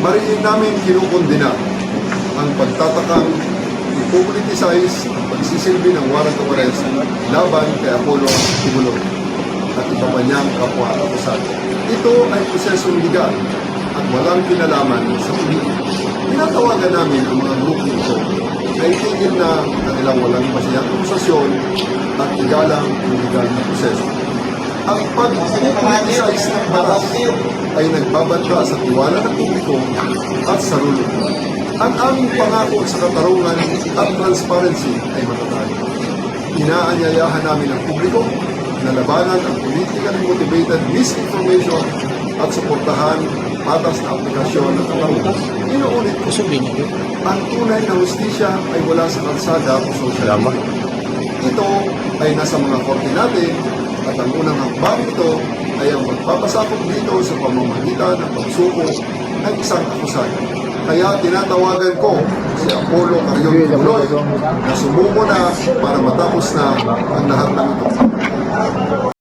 Mariin namin kinukundina ang pagtatakang i-politicize ang pagsisilbi ng warrant of arrest laban kay Apollo Tibulo at iba pa niyang kapwa-akusado. Ito ay prosesong legal at walang kinalaman sa politika. Tinatawagan namin ang mga grupo ito na itigil na kanilang walang basihang akusasyon at igalang ang legal na proseso. Ang pag-politicize ng batas ay nagbabanta sa tiwala ng publiko at sa rule of law. Ang aming pangako sa katarungan at transparency ay matatag. Inaanyayahan namin ang publiko na labanan ang politically motivated misinformation at suportahan patas na aplikasyon ng katarungan. Inuulit ko, ang tunay na hustisya ay wala sa kalsada o social media. Ito ay nasa mga korte natin at ang unang hakbang ito ay ang magpapasakop dito sa pamamagitan ng pagsuko ng isang akusado. Kaya tinatawagan ko si Apollo Carrion Tibuloy na sumuko na para matapos na ang lahat ng ito.